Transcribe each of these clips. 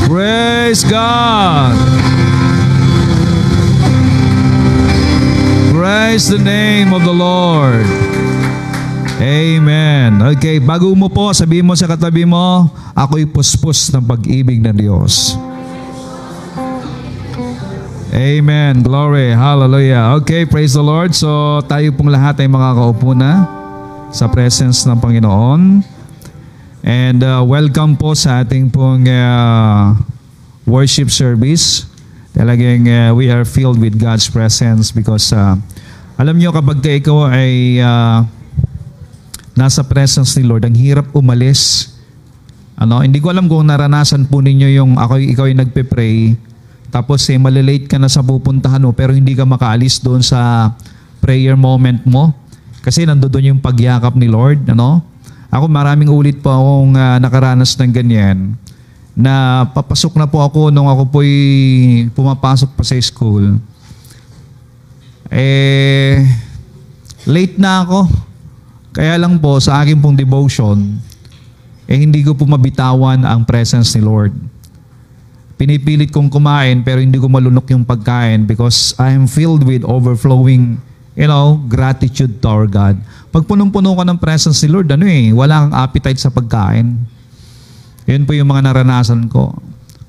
Praise God. Praise the name of the Lord. Amen. Okay, bago mo po, sabihin mo sa katabi mo, ako'y puspos ng pag-ibig ng Diyos. Amen. Glory. Hallelujah. Okay, praise the Lord. So, tayo pong lahat ay makakaupo na sa presence ng Panginoon. And welcome po sa ating pong worship service. Talagang we are filled with God's presence because alam nyo kapag ikaw ay nasa presence ni Lord, ang hirap umalis. Hindi ko alam kung naranasan po ninyo yung ikaw ay nagpe-pray, tapos malilate ka na sa pupuntahan mo, pero hindi ka makaalis doon sa prayer moment mo. Kasi nandoon yung pagyakap ni Lord. Ako maraming ulit po akong nakaranas ng ganyan, na papasok na po ako nung ako po'y pumapasok pa sa school. Late na ako. Kaya lang po, sa akin pong devotion, hindi ko po mabitawan ang presence ni Lord. Pinipilit kong kumain pero hindi ko malunok yung pagkain because I am filled with overflowing, gratitude to our God. Pag punong-puno ka ng presence ni Lord, wala kang appetite sa pagkain. Yun po yung mga naranasan ko.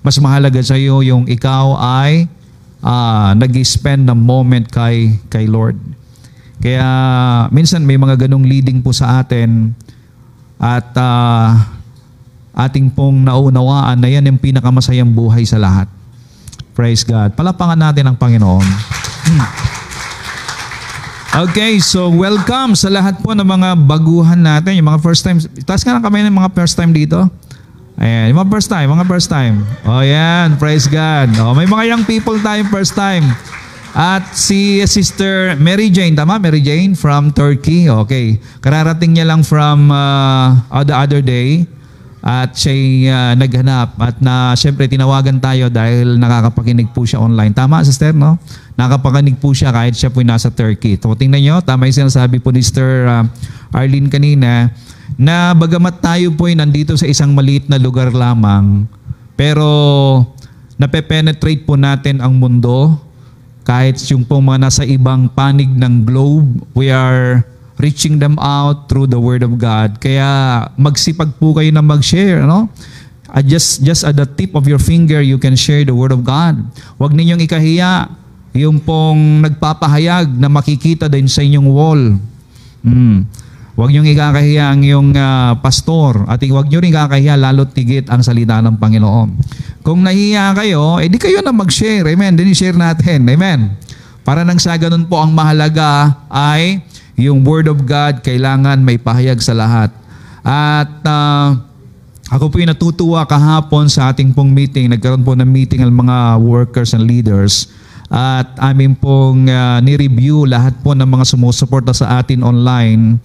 Mas mahalaga sa iyo yung ikaw ay nag-spend ng moment kay Lord. Kaya minsan may mga ganong leading po sa atin at ating pong naunawaan na yan yung pinakamasayang buhay sa lahat. Praise God. Palapangan natin ang Panginoon. Okay, so welcome sa lahat po ng mga baguhan natin. Yung mga first time. Taas ka ng kamay ng mga first time dito. Ayan, yung mga first time. Oh, yan. Praise God. Oh, may mga young people tayong first time. At si Sister Mary Jane, tama? Mary Jane from Turkey. Okay. Kararating niya lang from the other day. At siya naghanap. At siyempre tinawagan tayo dahil nakakapakinig po siya online. Tama, Sister, no? Nakakapakinig po siya kahit siya po nasa Turkey. So, tingnan nyo, tama yung sinasabi po ni Sister Arlene kanina, na bagamat tayo po ay nandito sa isang maliit na lugar lamang, pero nape-penetrate po natin ang mundo. Kahit yung pong mga nasa ibang panig ng globe, we are reaching them out through the Word of God. Kaya magsipag po kayo na mag-share. Just at the tip of your finger, you can share the Word of God. Huwag ninyong ikahiya yung pong nagpapahayag na makikita din sa inyong wall. Huwag niyong ikakahiya ang iyong pastor at huwag niyo rin ikakahiya lalo't tigit ang salita ng Panginoon. Kung nahiya kayo, di kayo na mag-share. Amen. Din i-share natin. Amen. Para nang sa ganun po, ang mahalaga ay yung Word of God kailangan may pahayag sa lahat. At ako po yung natutuwa kahapon sa ating pong meeting. Nagkaroon po ng meeting ang mga workers and leaders. At amin pong ni-review lahat po ng mga sumusuporta sa atin online.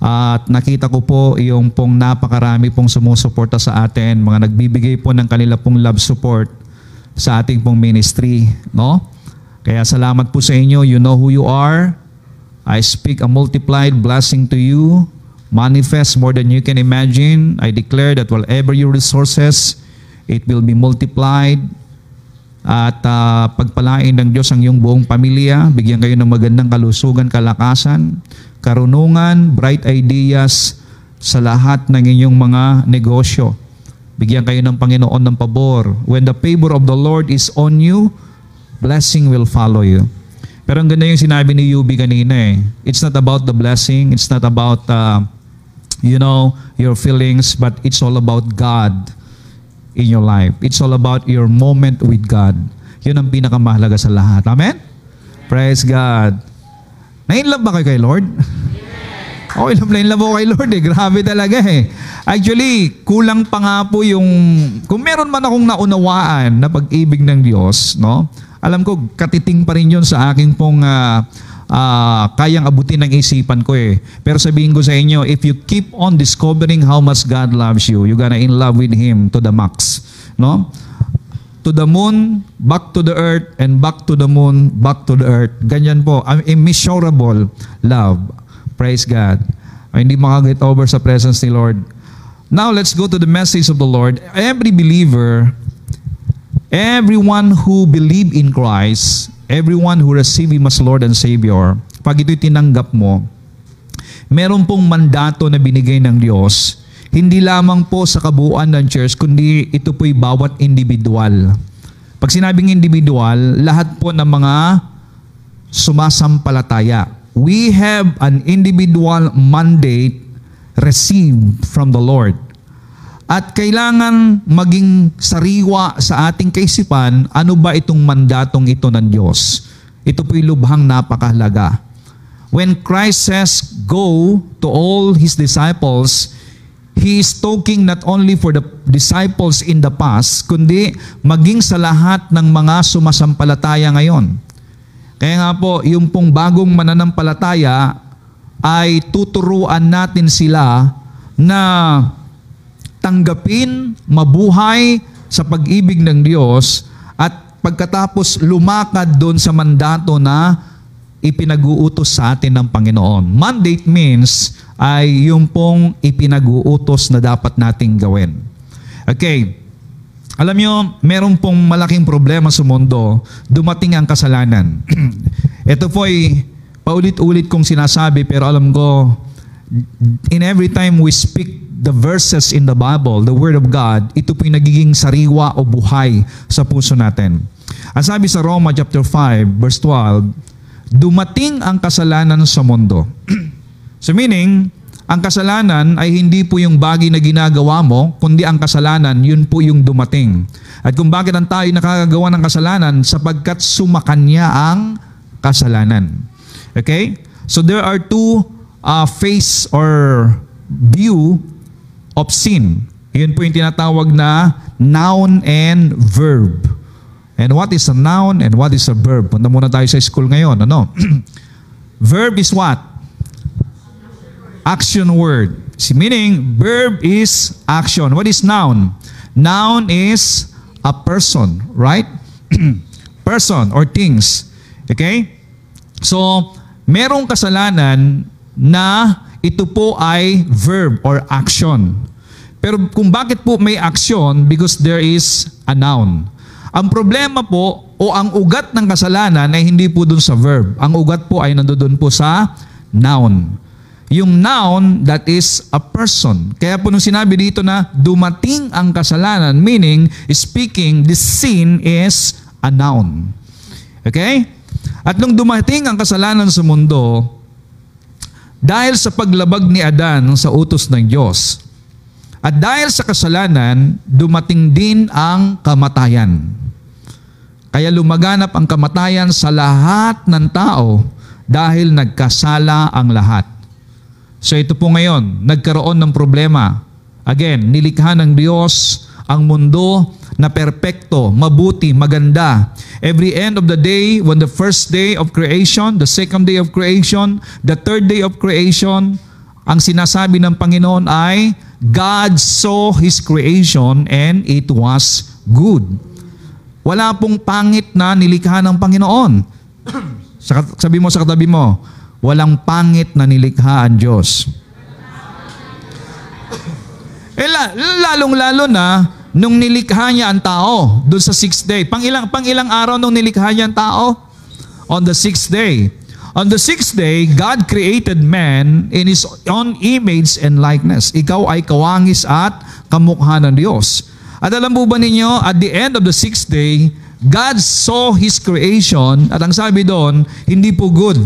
At nakita ko po yung pong napakarami pong sumusuporta sa atin, mga nagbibigay po ng kanila pong love support sa ating pong ministry. Kaya salamat po sa inyo. You know who you are. I speak a multiplied blessing to you. Manifest more than you can imagine. I declare that whatever your resources, it will be multiplied. At pagpalain ng Diyos ang iyong buong pamilya. Bigyan kayo ng magandang kalusugan, kalakasan, karunungan, bright ideas sa lahat ng inyong mga negosyo. Bigyan kayo ng Panginoon ng pabor. When the favor of the Lord is on you, blessing will follow you. Pero ang ganda yung sinabi ni Yubi kanina . It's not about the blessing. It's not about, your feelings, but it's all about God in your life. It's all about your moment with God. Yun ang pinakamahalaga sa lahat. Amen? Praise God. Na-inlove ba kayo kay Lord? Okay, na-inlove ako kay Lord . Grabe talaga . Actually, kulang pa nga po yung, kung meron man akong naunawaan na pag-ibig ng Diyos, alam ko, katiting pa rin yun sa aking pong kayang abutin ng isipan ko . Pero sabihin ko sa inyo, if you keep on discovering how much God loves you, you're gonna in love with Him to the max. To the moon, back to the earth, and back to the moon, back to the earth. Ganyan po, immeasurable love. Praise God. Hindi makaget over sa presence ni Lord. Now, let's go to the message of the Lord. Every believer everyone who believe in Christ, everyone who receive Him as Lord and Savior, pag ito'y tinanggap mo, meron pong mandato na binigay ng Diyos, hindi lamang po sa kabuuan ng church, kundi ito po'y bawat individual. Pag sinabing individual, lahat po ng mga sumasampalataya. We have an individual mandate received from the Lord. At kailangan maging sariwa sa ating kaisipan, ano ba itong mandatong ito ng Diyos? Ito po'y lubhang napakahalaga. When Christ says, go to all His disciples, He is talking not only for the disciples in the past, kundi maging sa lahat ng mga sumasampalataya ngayon. Kaya nga po, yung pong bagong mananampalataya ay tuturuan natin sila na tanggapin, mabuhay sa pag-ibig ng Diyos at pagkatapos lumakad doon sa mandato na ipinag-uutos sa atin ng Panginoon. Mandate means ay yung pong ipinag-uutos na dapat nating gawin. Okay. Alam nyo, meron pong malaking problema sa mundo, dumating ang kasalanan. Ito po ay paulit-ulit kong sinasabi, pero alam ko, in every time we speak the verses in the Bible, the Word of God, ito po'y nagiging sariwa o buhay sa puso natin. Ang sabi sa Roma chapter 5, verse 12, dumating ang kasalanan sa mundo. So meaning, ang kasalanan ay hindi po yung bagay na ginagawa mo, kundi ang kasalanan, yun po yung dumating. At kung bakit ang tayo nakakagawa ng kasalanan, sapagkat sumakanya ang kasalanan. Okay? So there are two phase or view of sin. Yun po yung tinatawag na noun and verb. And what is a noun and what is a verb? Punta muna tayo sa school ngayon. Ano? Verb is what? Action word. Meaning, verb is action. What is noun? Noun is a person, right? Person or things. Okay? So, merong kasalanan na ito po ay verb or action. Pero kung bakit po may action, because there is a noun. Ang problema po o ang ugat ng kasalanan ay hindi po dun sa verb. Ang ugat po ay nandoon po sa noun. Yung noun, that is a person. Kaya po nung sinabi dito na dumating ang kasalanan, meaning, speaking, this sin is a noun. Okay? At nung dumating ang kasalanan sa mundo, dahil sa paglabag ni Adan sa utos ng Diyos, at dahil sa kasalanan, dumating din ang kamatayan. Kaya lumaganap ang kamatayan sa lahat ng tao dahil nagkasala ang lahat. So ito po ngayon, nagkaroon ng problema. Again, nilikha ng Diyos ang mundo na perpekto, mabuti, maganda. Every end of the day, when the first day of creation, the second day of creation, the third day of creation, ang sinasabi ng Panginoon ay, God saw His creation and it was good. Wala pong pangit na nilikha ng Panginoon. Sabi mo sa katabi mo, walang pangit na nilikha ang Diyos. Lalong-lalo na, nung nilikha niya ang tao, doon sa 6th day. Pang-ilang araw nung nilikha niya ang tao? On the 6th day. On the 6th day, God created man in His own image and likeness. Ikaw ay kawangis at kamukha ng Diyos. At alam po ba ninyo, at the end of the 6th day, God saw His creation, at ang sabi doon, hindi po good.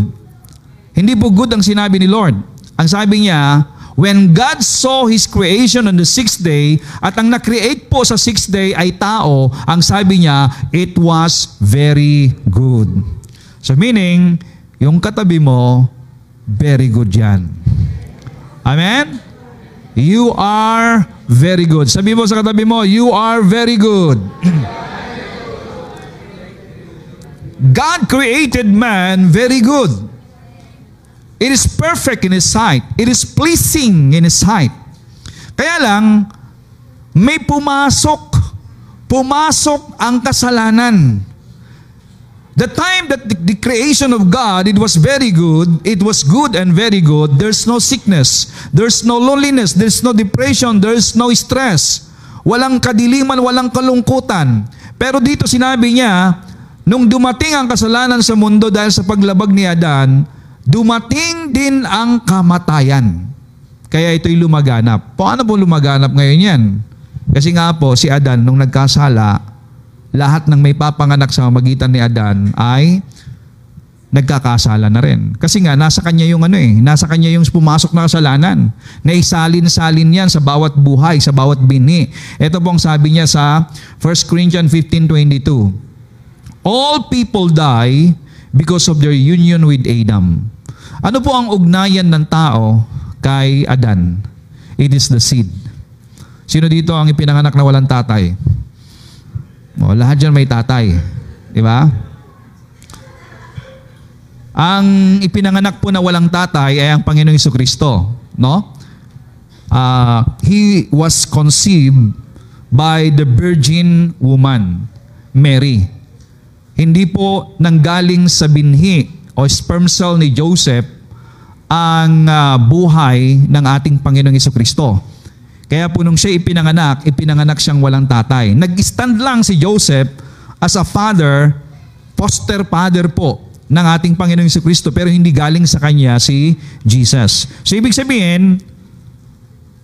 Hindi po good ang sinabi ni Lord. Ang sabi niya, when God saw His creation on the 6th day, at ang na-create po sa 6th day ay tao, ang sabi niya, it was very good. So meaning, yung katabi mo, very good yan. Amen? You are very good. Sabi mo sa katabi mo, you are very good. God created man very good. It is perfect in His sight. It is pleasing in His sight. Kaya lang, may pumasok ang kasalanan. The time that the creation of God, it was very good, it was good and very good. There's no sickness, there's no loneliness, there's no depression, there's no stress. Walang kadiliman, walang kalungkutan. Pero dito sinabi niya, nung dumating ang kasalanan sa mundo dahil sa paglabag ni Adan, dumating din ang kamatayan. Kaya ito'y lumaganap. Paano po lumaganap ngayon yan? Kasi nga po, si Adan, nung nagkasala, lahat ng may papanganak sa magitan ni Adan ay nagkakasala na rin. Kasi nga, nasa kanya yung nasa kanya yung pumasok na kasalanan. Naisalin-salin yan sa bawat buhay, sa bawat binhi. Ito pong sabi niya sa 1 Corinthians 15:22. All people die because of their union with Adam. Ano po ang ugnayan ng tao kay Adan? It is the seed. Sino dito ang ipinanganak na walang tatay? Lahat dyan may tatay. Di ba? Ang ipinanganak po na walang tatay ay ang Panginoong Jesucristo, no? He was conceived by the virgin woman, Mary. Hindi po nanggaling sa binhi o sperm cell ni Joseph ang buhay ng ating Panginoong Jesucristo. Kaya po nung siya ipinanganak siyang walang tatay. Nag-stand lang si Joseph as a father, foster father po ng ating Panginoong Jesucristo, pero hindi galing sa kanya si Jesus. So ibig sabihin,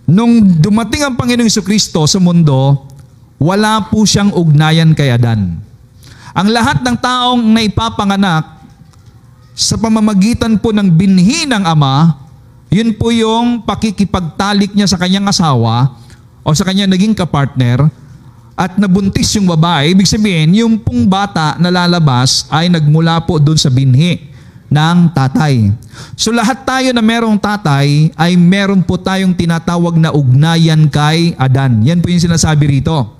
nung dumating ang Panginoong Jesucristo sa mundo, wala po siyang ugnayan kay Adan. Ang lahat ng taong naipapanganak sa pamamagitan po ng binhi ng Ama, yun po yung pakikipagtalik niya sa kanyang asawa o sa kanyang naging kapartner, at nabuntis yung babae. Ibig sabihin, yung pong bata na lalabas ay nagmula po doon sa binhi ng tatay. So lahat tayo na merong tatay ay meron po tayong tinatawag na ugnayan kay Adan. Yan po yung sinasabi rito.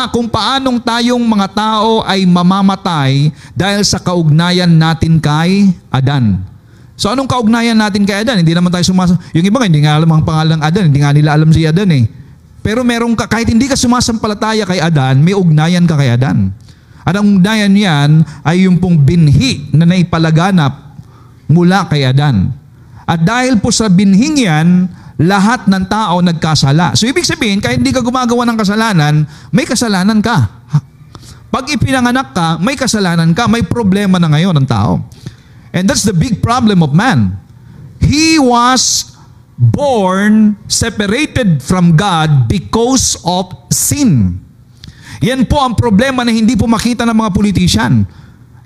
Kung paanong tayong mga tao ay mamamatay dahil sa kaugnayan natin kay Adan. So anong kaugnayan natin kay Adan? Hindi naman tayo yung iba hindi nga alam ang pangalan ng Adan, hindi nga nila alam si Adan eh. Pero meron ka, kahit hindi ka sumasampalataya kay Adan, may ugnayan ka kay Adan. At ang ugnayan niyan ay yung pong binhi na naipalaganap mula kay Adan. At dahil po sa binhing yan, lahat ng tao nagkasala. So ibig sabihin, kahit hindi ka gumagawa ng kasalanan, may kasalanan ka. Pag ipinanganak ka, may kasalanan ka, may problema na ngayon ng tao. And that's the big problem of man. He was born separated from God because of sin. Yan po ang problema na hindi po makita ng mga politician.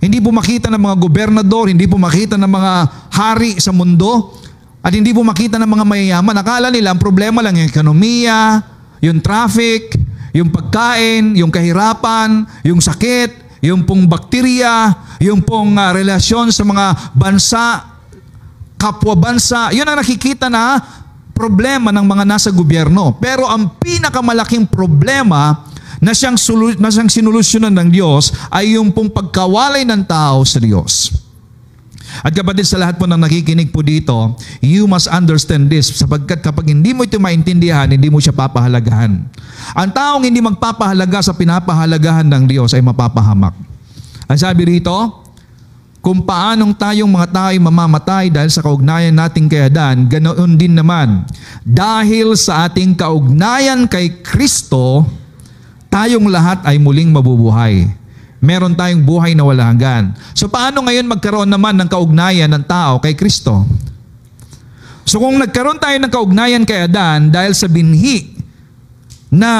Hindi po makita ng mga gobernador, hindi po makita ng mga hari sa mundo, at hindi po makita ng mga mayayaman. Akala nila ang problema lang yung ekonomiya, yung traffic, yung pagkain, yung kahirapan, yung sakit, yung pong bakterya, yung pong relasyon sa mga bansa, kapwa bansa. Yun ang nakikita na problema ng mga nasa gobyerno. Pero ang pinakamalaking problema na siyang sinolusyonan ng Diyos ay yung pong pagkawalay ng tao sa Diyos. At kapatid, sa lahat po ng nakikinig po dito, you must understand this, sapagkat kapag hindi mo ito maintindihan, hindi mo siya papahalagahan. Ang taong hindi magpapahalaga sa pinapahalagahan ng Diyos ay mapapahamak. Ang sabi rito, kung paanong tayong mga tao ay mamamatay dahil sa kaugnayan natin kay Adan, ganoon din naman. Dahil sa ating kaugnayan kay Kristo, tayong lahat ay muling mabubuhay. Meron tayong buhay na walang hanggan. So paano ngayon magkaroon naman ng kaugnayan ng tao kay Kristo? So kung nagkaroon tayo ng kaugnayan kay Adan dahil sa binhi na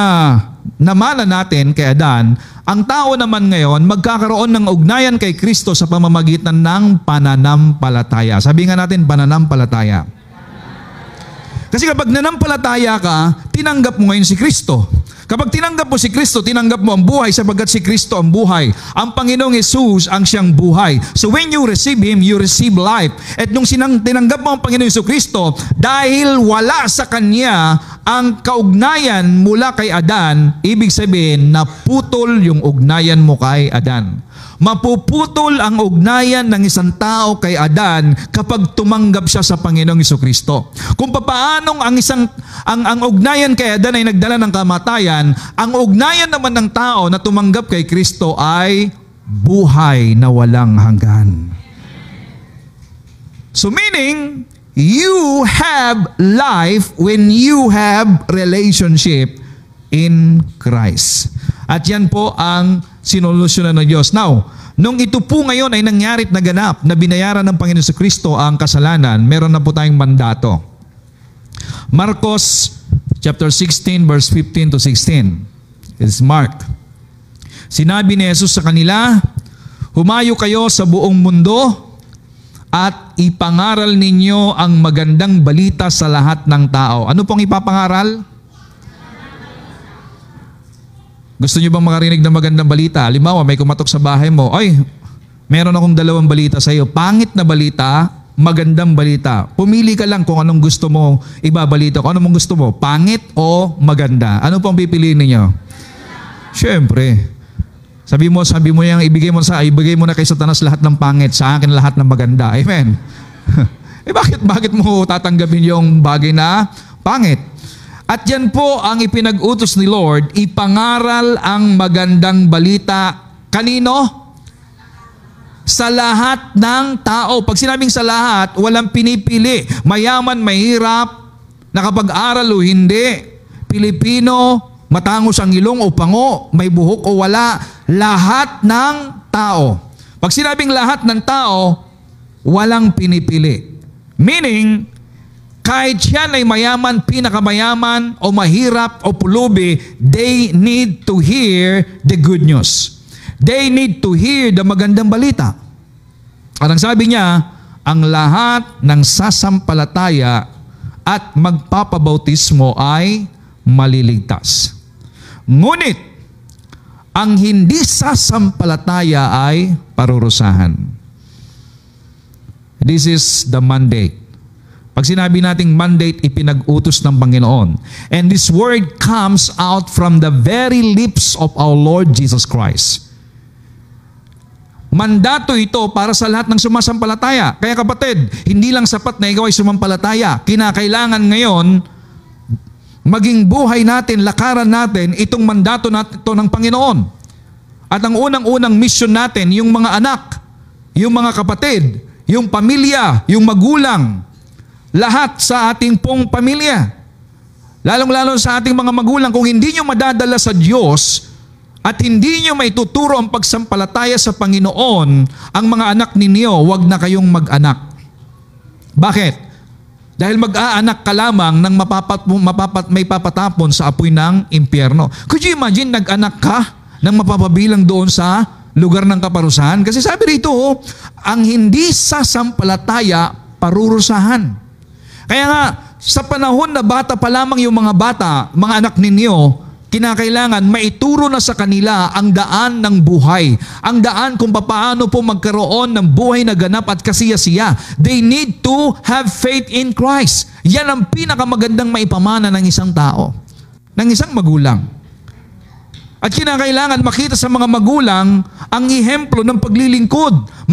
namana natin kay Adan, ang tao naman ngayon magkakaroon ng ugnayan kay Kristo sa pamamagitan ng pananampalataya. Sabi nga natin, pananampalataya. Kasi kapag nanampalataya ka, tinanggap mo ngayon si Kristo. Kapag tinanggap mo si Kristo, tinanggap mo ang buhay sapagkat si Kristo ang buhay. Ang Panginoong Jesus ang siyang buhay. So when you receive Him, you receive life. At nung tinanggap mo ang Panginoong Kristo, dahil wala sa Kanya ang kaugnayan mula kay Adan, ibig sabihin, naputol yung ugnayan mo kay Adan. Mapuputol ang ugnayan ng isang tao kay Adan kapag tumanggap siya sa Panginoong Jesucristo. Kung paanong ang ugnayan kay Adan ay nagdala ng kamatayan, ang ugnayan naman ng tao na tumanggap kay Kristo ay buhay na walang hanggan. So meaning, you have life when you have relationship in Christ. At yan po ang sinolusyonan ng Diyos. Now, nung ito po ngayon ay nangyari at naganap na binayaran ng Panginoon sa Kristo ang kasalanan, meron na po tayong mandato. Marcos chapter 16 verse 15 to 16. It's Mark. Sinabi ni Jesus sa kanila, "Humayo kayo sa buong mundo at ipangaral ninyo ang magandang balita sa lahat ng tao." Ano pong ipapangaral? Gusto niyo bang makarinig ng magandang balita? Halimbawa, may kumatok sa bahay mo, "Ay, meron akong 2 balita sa iyo. Pangit na balita, magandang balita." Pumili ka lang kung anong gusto mo ibabalita. Kung anong gusto mo, pangit o maganda. Ano pong pipiliin ninyo? Siyempre. Sabi mo yang ibigay mo na kay Satanas lahat ng pangit, sa akin lahat ng maganda. Amen. Bakit mo tatanggapin yung bagay na pangit? At yan po ang ipinag-utos ni Lord, ipangaral ang magandang balita. Kanino? Sa lahat ng tao. Pag sinabing sa lahat, walang pinipili. Mayaman, mahirap, nakapag-aral o hindi, Pilipino, matangos ang ilong o pango, may buhok o wala. Lahat ng tao. Pag sinabing lahat ng tao, walang pinipili. Meaning, kahit siya ay mayaman, pinakamayaman, o mahirap, o pulubi, they need to hear the good news. They need to hear the magandang balita. At ang sabi niya, ang lahat ng sasampalataya at magpapabautismo ay maliligtas. Ngunit, ang hindi sasampalataya ay parurusahan. This is the mandate. Pag sinabi nating mandate, ipinag-utos ng Panginoon. And this word comes out from the very lips of our Lord Jesus Christ. Mandato ito para sa lahat ng sumasampalataya. Kaya kapatid, hindi lang sapat na ikaw ay sumampalataya. Kinakailangan ngayon, maging buhay natin, lakaran natin, itong mandato natin ito ng Panginoon. At ang unang-unang mission natin, yung mga anak, yung mga kapatid, yung pamilya, yung magulang, lahat sa ating pong pamilya. Lalong-lalo sa ating mga magulang, kung hindi nyo madadala sa Diyos at hindi nyo maituturo ang pagsampalataya sa Panginoon, ang mga anak ninyo, wag na kayong mag-anak. Bakit? Dahil mag-aanak ka lamang nang may papatapon sa apoy ng impyerno. Could you imagine, nag-anak ka nang mapapabilang doon sa lugar ng kaparusahan? Kasi sabi rito, ang hindi sasampalataya, parurusahan. Kaya nga, sa panahon na bata pa lamang yung mga bata, mga anak ninyo, kinakailangan maituro na sa kanila ang daan ng buhay. Ang daan kung paano po magkaroon ng buhay na ganap at kasiyasiya. They need to have faith in Christ. Yan ang pinakamagandang maipamana ng isang tao, ng isang magulang. At kinakailangan makita sa mga magulang ang ihemplo ng paglilingkod.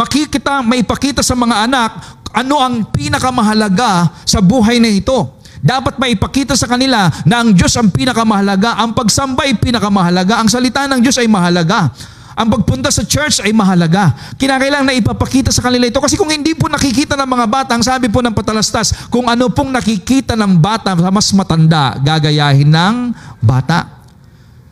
Maipakita sa mga anak ano ang pinakamahalaga sa buhay na ito. Dapat maipakita sa kanila na ang Diyos ang pinakamahalaga, ang pagsamba ay pinakamahalaga, ang salita ng Diyos ay mahalaga, ang pagpunta sa church ay mahalaga. Kinakailangan na ipapakita sa kanila ito. Kasi kung hindi po nakikita ng mga bata, ang sabi po ng patalastas, kung ano pong nakikita ng bata sa mas matanda, gagayahin ng bata.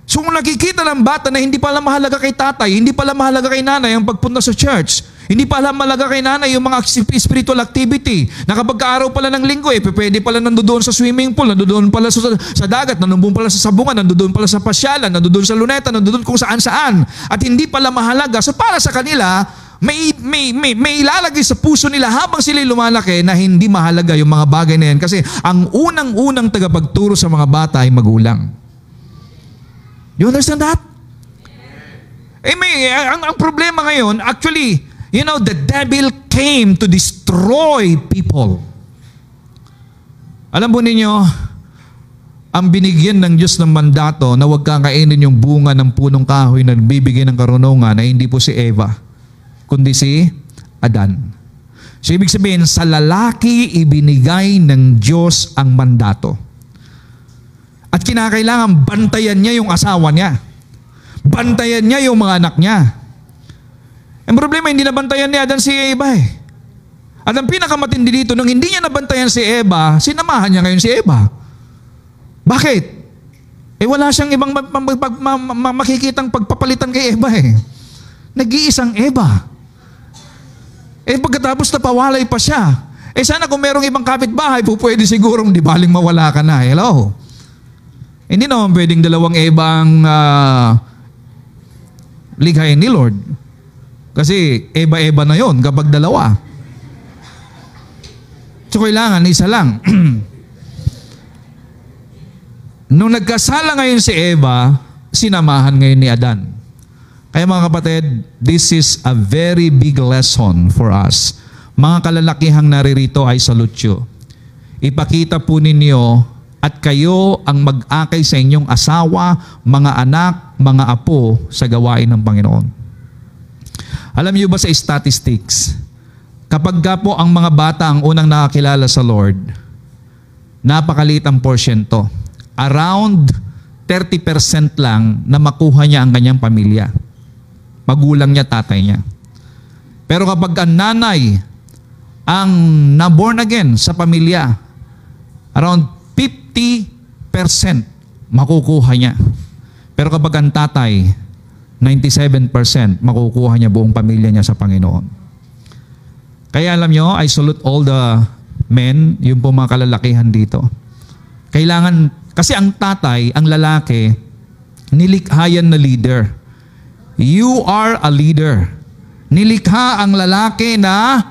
So kung nakikita ng bata na hindi pala mahalaga kay tatay, hindi pala mahalaga kay nanay ang pagpunta sa church, hindi pala mahalaga kay nanay yung mga spiritual activity, na kapag araw pala ng linggo, pwede pala nandoon sa swimming pool, nandoon pala sa dagat, nandoon pala sa sabungan, nandoon pala sa pasyalan, nandoon sa luneta, nandoon kung saan-saan, at hindi pala mahalaga. So para sa kanila, may ilalagay sa puso nila habang sila lumalaki na hindi mahalaga yung mga bagay na yan. Kasi ang unang-unang tagapagturo sa mga bata ay magulang. You understand that? Ang problema ngayon, actually, the devil came to destroy people. Alam po ninyo, ang binigyan ng Diyos ng mandato na huwag kakainin yung bunga ng punong kahoy na bibigyan ng karunungan ay hindi po si Eva, kundi si Adan. So ibig sabihin, sa lalaki ibinigay ng Diyos ang mandato. At kinakailangan bantayan niya yung asawa niya. Bantayan niya yung mga anak niya. Ang problema, hindi nabantayan ni Adan si Eva eh. At ang pinakamatindi dito, nung hindi niya nabantayan si Eva, sinamahan niya ngayon si Eva. Bakit? Wala siyang ibang makikitang pagpapalitan kay Eva eh. Nag-iisang Eva. Pagkatapos napawalay pa siya. Sana kung merong ibang kapitbahay, pwede sigurong di baling mawala ka na. Hello? Hindi naman pwedeng dalawang Eva ang lighayin ni Lord. Kasi Eva-Eva na yon kapag dalawa. So kailangan isa lang. Nung nagkasala ngayon si Eva, sinamahan ngayon ni Adan. Kaya mga kapatid, this is a very big lesson for us. Mga kalalakihang naririto ay salutyo. Ipakita po ninyo at kayo ang mag-akay sa inyong asawa, mga anak, mga apo sa gawain ng Panginoon. Alam niyo ba sa statistics, kapag ka po ang mga bata ang unang nakakilala sa Lord, napakaliit ang porsyento. Around 30% lang na makuha niya ang kanyang pamilya. Magulang niya, tatay niya. Pero kapag ang nanay ang na-born again sa pamilya, around 50% makukuha niya. Pero kapag ang tatay, 97% makukuha niya buong pamilya niya sa Panginoon. Kaya alam nyo, I salute all the men, yung po mga kalalakihan dito. Kailangan, kasi ang tatay, ang lalaki, nilikhayan na leader. You are a leader. Nilikha ang lalaki na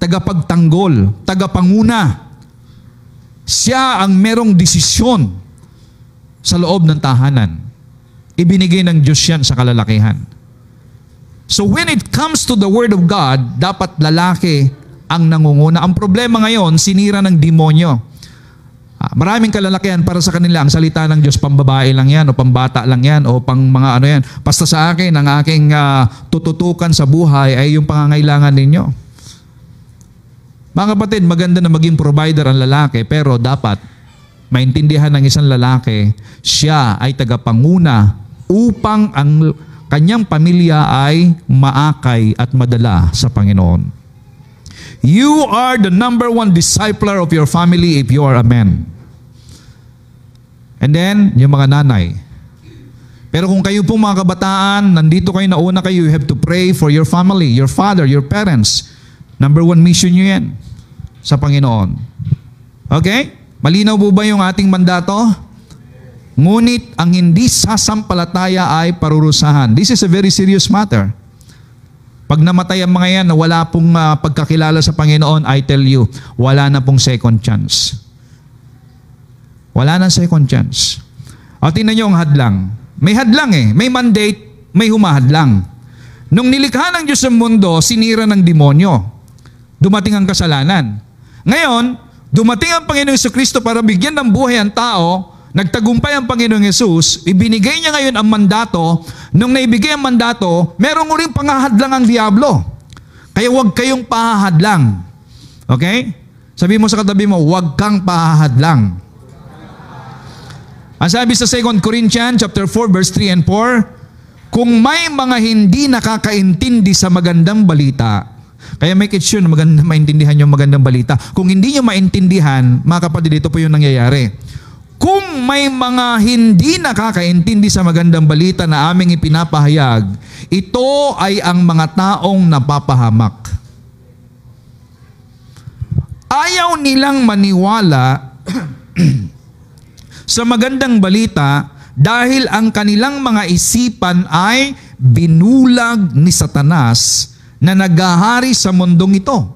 tagapagtanggol, tagapanguna. Siya ang merong desisyon sa loob ng tahanan. Ibinigay ng Diyos yan sa kalalakihan. So when it comes to the Word of God, dapat lalaki ang nangunguna. Ang problema ngayon, sinira ng demonyo. Maraming kalalakihan para sa kanila, ang salita ng Diyos, pambabae lang yan, o pambata lang yan, o pang mga ano yan. Basta sa akin, ang aking tututukan sa buhay ay yung pangangailangan ninyo. Mga kapatid, maganda na maging provider ang lalaki, pero dapat maintindihan ng isang lalaki, siya ay tagapanguna upang ang kanyang pamilya ay maakay at madala sa Panginoon. You are the number one discipler of your family if you are a man. And then, yung mga nanay. Pero kung kayo pong mga kabataan, nandito kayo, nauna kayo, you have to pray for your family, your father, your parents. Number one mission nyo yan sa Panginoon. Okay? Malinaw po ba yung ating mandato? Ngunit ang hindi sasampalataya ay parurusahan. This is a very serious matter. Pag namatay ang mga yan na wala pong pagkakilala sa Panginoon, I tell you, wala na pong second chance. Wala na second chance. O tingnan nyo ang hadlang. May hadlang eh. May mandate, may humahadlang. Nung nilikha ng Diyos ang mundo, sinira ng demonyo. Dumating ang kasalanan. Ngayon, dumating ang Panginoong Jesucristo para bigyan ng buhay ang tao. Nagtagumpay ang Panginoong Yesus, ibinigay niya ngayon ang mandato. Nung naibigay ang mandato, merong uling pangahadlang ang diablo. Kaya huwag kayong pahahadlang. Okay? Sabi mo sa katabi mo, huwag kang pahahadlang. Ang sabi sa 2 Corinthians chapter 4 verse 3 and 4, kung may mga hindi nakakaintindi sa magandang balita, kaya make it sure na maganda maintindihan yung magandang balita. Kung hindi nyo maintindihan, mga kapatid, ito po yung nangyayari. Kung may mga hindi nakakaintindi sa magandang balita na aming ipinapahayag, ito ay ang mga taong napapahamak. Ayaw nilang maniwala sa magandang balita dahil ang kanilang mga isipan ay binulag ni Satanas na naghahari sa mundong ito.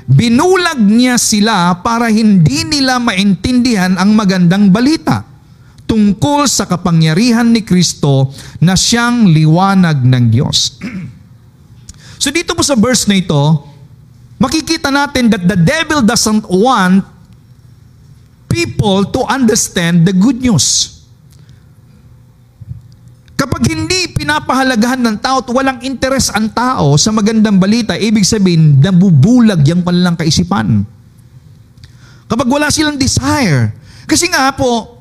Binulag niya sila para hindi nila maintindihan ang magandang balita tungkol sa kapangyarihan ni Kristo na siyang liwanag ng Diyos. So dito po sa verse na ito, makikita natin that the devil doesn't want people to understand the good news. Kapag hindi pinapahalagahan ng tao at walang interes ang tao sa magandang balita, ibig sabihin, nabubulag yung kanilang kaisipan. Kapag wala silang desire. Kasi nga po,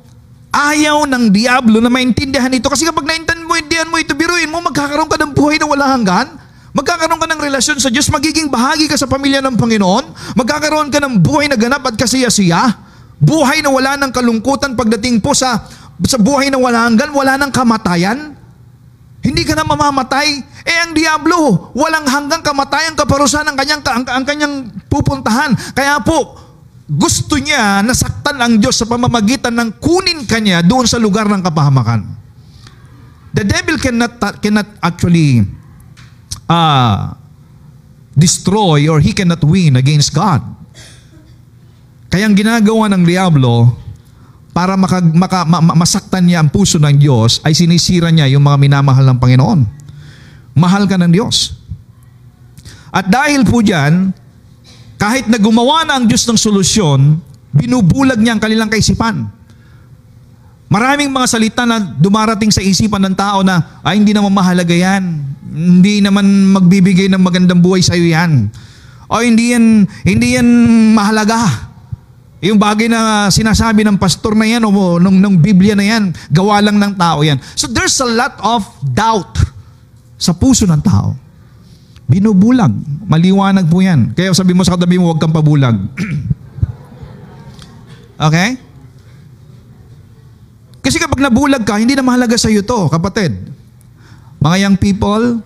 ayaw ng diablo na maintindihan ito. Kasi kapag naintindihan mo ito, biruin mo, magkakaroon ka ng buhay na wala hanggan. Magkakaroon ka ng relasyon sa Diyos, magiging bahagi ka sa pamilya ng Panginoon. Magkakaroon ka ng buhay na ganap at kasiyasiya. Buhay na wala ng kalungkutan pagdating po sa Sa buhay na wala hanggan, wala nang kamatayan. Hindi ka na mamamatay. Ang diablo, walang hanggang kamatayan, kaparusahan ang kanyang pupuntahan. Kaya po, gusto niya nasaktan ang Diyos sa pamamagitan ng kunin kanya doon sa lugar ng kapahamakan. The devil cannot actually destroy or he cannot win against God. Kaya ang ginagawa ng diablo para masaktan niya ang puso ng Diyos ay sinisira niya yung mga minamahal ng Panginoon. Mahal ka ng Diyos. At dahil po dyan, kahit na gumawa na ang Diyos ng solusyon, binubulag niya ang kanilang kaisipan. Maraming mga salita na dumarating sa isipan ng tao na, hindi naman mahalaga yan. Hindi naman magbibigay ng magandang buhay sa iyo yan. O hindi yan mahalaga. Yung bagay na sinasabi ng pastor na yan o ng Biblia na yan, gawa lang ng tao yan. So there's a lot of doubt sa puso ng tao. Binubulag. Maliwanag po yan. Kaya sabi mo sa katabi mo, huwag kang pabulag. Okay? Kasi kapag nabulag ka, hindi na mahalaga sa iyo to, kapatid. Mga young people,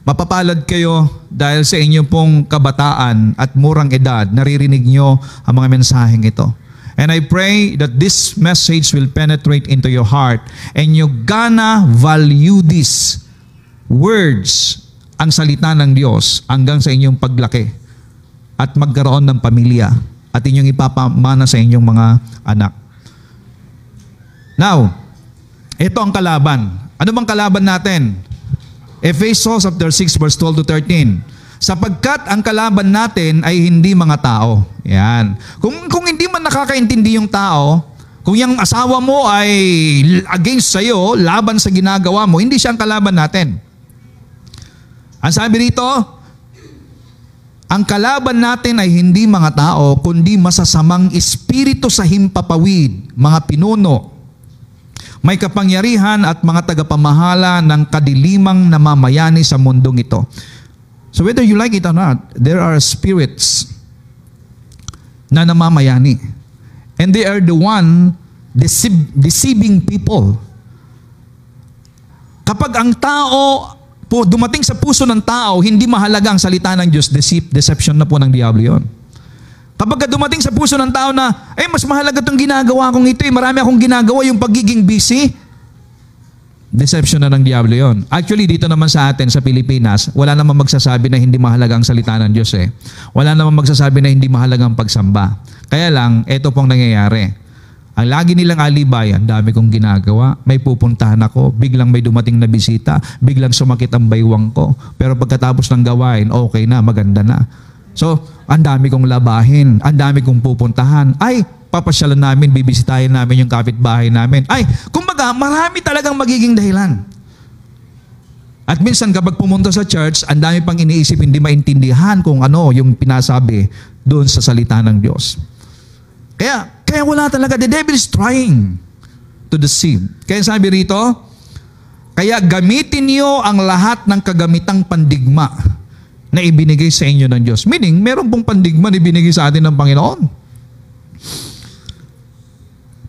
mapapalad kayo dahil sa inyong pong kabataan at murang edad, naririnig nyo ang mga mensaheng ito. And I pray that this message will penetrate into your heart and you gonna value these words, ang salita ng Diyos, hanggang sa inyong paglaki at magkaroon ng pamilya at inyong ipapamana sa inyong mga anak. Now, ito ang kalaban. Ano bang kalaban natin? Ephesians chapter 6 verse 12 to 13. Sapagkat ang kalaban natin ay hindi mga tao. Yan. Kung hindi man nakakaintindi yung tao, kung yung asawa mo ay against sa'yo, laban sa ginagawa mo, hindi siya ang kalaban natin. Ang sabi rito, ang kalaban natin ay hindi mga tao, kundi masasamang espiritu sa himpapawid, mga pinuno, may kapangyarihan at mga tagapamahala ng kadilimang namamayani sa mundong ito. So whether you like it or not, there are spirits na namamayani. And they are the one deceiving people. Kapag ang tao po dumating sa puso ng tao, hindi mahalaga ang salita ng Diyos, deception na po ng diablo yun. Kapag dumating sa puso ng tao na, mas mahalaga itong ginagawa kong ito, marami akong ginagawa, yung pagiging busy, deception na ng diablo yun. Actually, dito naman sa atin, sa Pilipinas, wala naman magsasabi na hindi mahalaga ang salita ng Diyos eh. Wala naman magsasabi na hindi mahalaga ang pagsamba. Kaya lang, ito pong nangyayari. Ang lagi nilang alibay, ang dami kong ginagawa, may pupuntahan ako, biglang may dumating na bisita, biglang sumakit ang baywang ko, pero pagkatapos ng gawain, okay na, maganda na. So, ang dami kong labahin, ang dami kong pupuntahan, papasyalan namin, bibisitahin namin yung kapitbahay namin. Kumbaga, marami talagang magiging dahilan. At minsan kapag pumunta sa church, ang dami pang iniisip, hindi maintindihan kung ano yung pinasabi doon sa salita ng Diyos. Kaya wala talaga. The devil is trying to deceive. Kaya sabi rito, kaya gamitin niyo ang lahat ng kagamitang pandigma na ibinigay sa inyo ng Diyos. Meaning, meron pong pandigma na ibinigay sa atin ng Panginoon.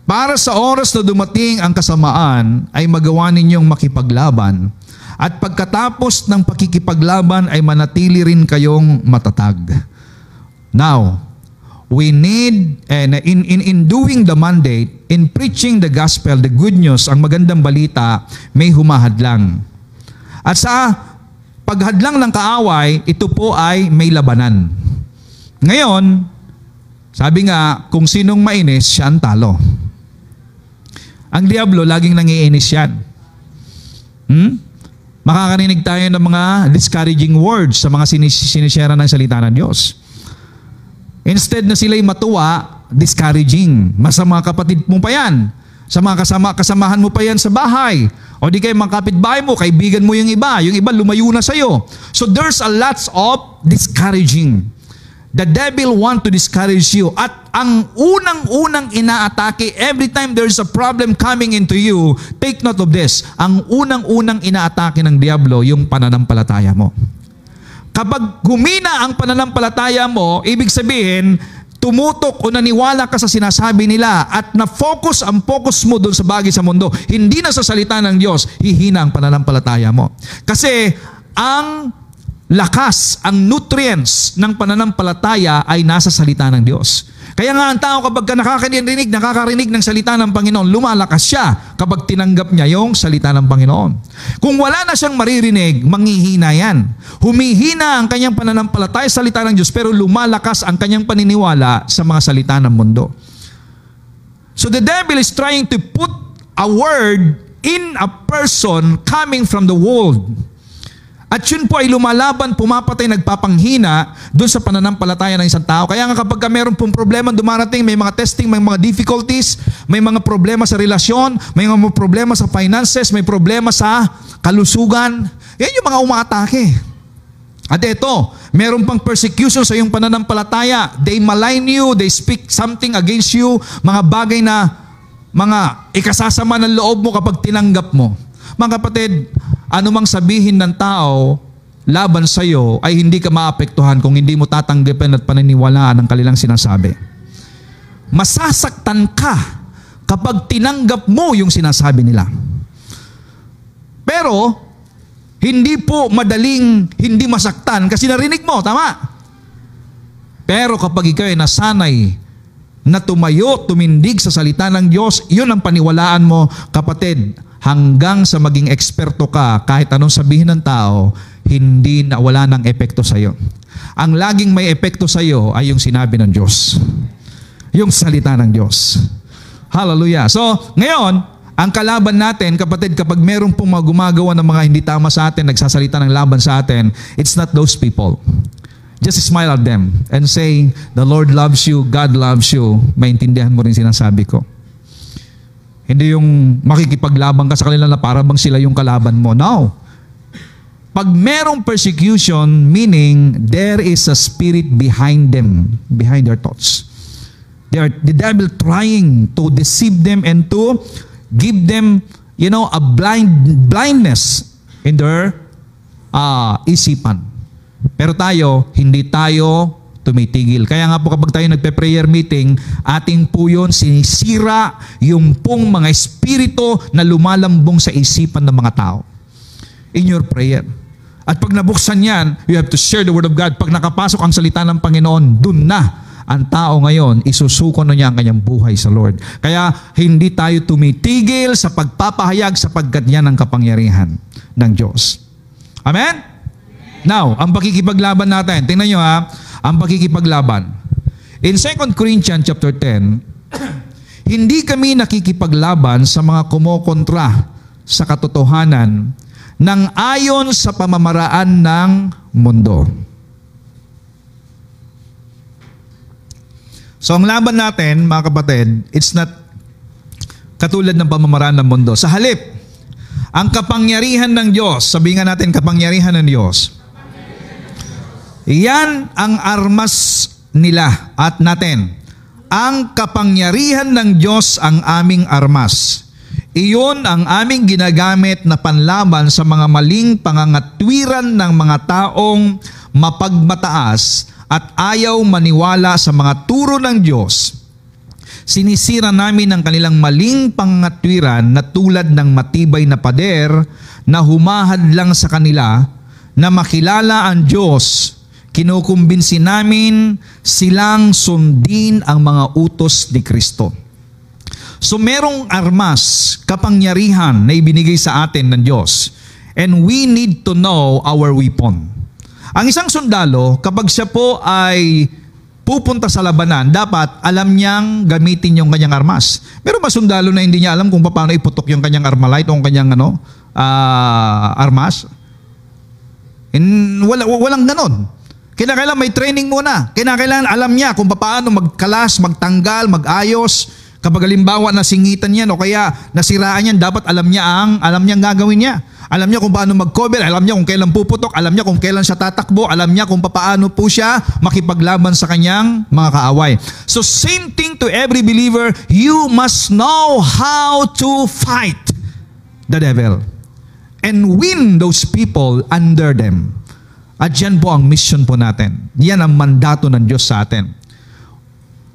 Para sa oras na dumating ang kasamaan, ay magawa ninyong makipaglaban. At pagkatapos ng pakikipaglaban, ay manatili rin kayong matatag. Now, we need, in doing the mandate, in preaching the gospel, the good news, ang magandang balita, may humahadlang. At sa paghadlang ng kaaway, ito po ay may labanan. Ngayon, sabi nga, kung sinong mainis, siya ang talo. Ang diablo, laging nangiinis yan. Makakarinig tayo ng mga discouraging words sa mga sinishare ng salita ng Diyos. Instead na sila'y matuwa, discouraging. Masama kapatid mo pa yan. Sa mga kasamahan mo pa yan sa bahay. O di kayo mga kapitbahay mo, kaibigan mo yung iba lumayo na sa'yo. So there's a lots of discouraging. The devil want to discourage you. At ang unang-unang inaatake, every time there's a problem coming into you, take note of this. Ang unang-unang inaatake ng diablo, yung pananampalataya mo. Kapag humina ang pananampalataya mo, ibig sabihin, tumutok o naniwala ka sa sinasabi nila at na-focus ang focus mo doon sa bagay sa mundo, hindi na sa salita ng Diyos, hihina ang pananampalataya mo. Kasi ang lakas, ang nutrients ng pananampalataya ay nasa salita ng Diyos. Kaya nga ang tao kapag nakakarinig ng salita ng Panginoon, lumalakas siya kapag tinanggap niya yung salita ng Panginoon. Kung wala na siyang maririnig, manghihina yan. Humihina ang kanyang pananampalataya sa salita ng Diyos, pero lumalakas ang kanyang paniniwala sa mga salita ng mundo. So the devil is trying to put a word in a person coming from the world. At yun po ay lumalaban, pumapatay, nagpapanghina doon sa pananampalataya ng isang tao. Kaya nga kapag meron pong problema dumarating, may mga testing, may mga difficulties, may mga problema sa relasyon, may mga problema sa finances, may problema sa kalusugan, yan yung mga umaatake. At ito, meron pang persecution sa iyong pananampalataya. They malign you, they speak something against you, mga bagay na mga ikasasama ng loob mo kapag tinanggap mo. Mga kapatid, anumang sabihin ng tao laban sa iyo ay hindi ka maapektuhan kung hindi mo tatanggapin at paniniwalaan ang kanilang sinasabi. Masasaktan ka kapag tinanggap mo yung sinasabi nila. Pero, hindi po madaling hindi masaktan kasi narinig mo, tama? Pero kapag ikaw ay nasanay na tumayo, tumindig sa salita ng Diyos, yun ang paniwalaan mo, kapatid. Hanggang sa maging eksperto ka, kahit anong sabihin ng tao, hindi na wala ng epekto sa iyo. Ang laging may epekto sa iyo ay yung sinabi ng Diyos. Yung salita ng Diyos. Hallelujah. So, ngayon, ang kalaban natin, kapatid, kapag meron pong mga gumagawa ng mga hindi tama sa atin, nagsasalita ng laban sa atin, it's not those people. Just smile at them and say, the Lord loves you, God loves you. Maintindihan mo rin sinasabi ko. Hindi yung makikipaglaban ka sa kanila na para bang sila yung kalaban mo. No. Pag merong persecution, meaning there is a spirit behind them, behind their thoughts. The devil trying to deceive them and to give them, a blindness in their isipan. Pero tayo, hindi tayo tumitigil. Kaya nga po kapag tayo nagpe-prayer meeting, ating po yun sinisira yung pong mga espiritu na lumalambong sa isipan ng mga tao. In your prayer. At pag nabuksan yan, you have to share the word of God. Pag nakapasok ang salita ng Panginoon, dun na ang tao ngayon, isusuko na niya ang kanyang buhay sa Lord. Kaya hindi tayo tumitigil sa pagpapahayag sapagkat yan ang kapangyarihan ng Diyos. Amen? Now, ang pakikipaglaban natin, tingnan nyo ang pakikipaglaban. In 2 Corinthians chapter 10, hindi kami nakikipaglaban sa mga kumokontra sa katotohanan ng ayon sa pamamaraan ng mundo. So ang laban natin, mga kapatid, it's not katulad ng pamamaraan ng mundo. Sa halip, ang kapangyarihan ng Diyos, sabihin nga natin kapangyarihan ng Diyos, yan ang armas nila at natin. Ang kapangyarihan ng Diyos ang aming armas. Iyon ang aming ginagamit na panlaban sa mga maling pangangatwiran ng mga taong mapagmataas at ayaw maniwala sa mga turo ng Diyos. Sinisira namin ang kanilang maling pangangatwiran na tulad ng matibay na pader na humahadlang sa kanila na makilala ang Diyos. Kinukumbinsi namin silang sundin ang mga utos ni Kristo. So merong armas, kapangyarihan na ibinigay sa atin ng Diyos. And we need to know our weapon. Ang isang sundalo, kapag siya po ay pupunta sa labanan, dapat alam niyang gamitin yung kanyang armas. Pero mas sundalo na hindi niya alam kung paano iputok yung kanyang armalite o yung kanyang armas. And walang ganon. Kinakailangan may training muna. Kinakailangan alam niya kung paano magkalas, magtanggal, magayos. Kapag halimbawa nasingitan yan o kaya nasiraan yan, dapat alam niya ang gagawin niya. Alam niya kung paano mag-cover, alam niya kung kailan puputok, alam niya kung kailan siya tatakbo, alam niya kung paano po siya makipaglaban sa kanyang mga kaaway. So same thing to every believer, you must know how to fight the devil and win those people under them. At yan po ang mission po natin. Yan ang mandato ng Diyos sa atin.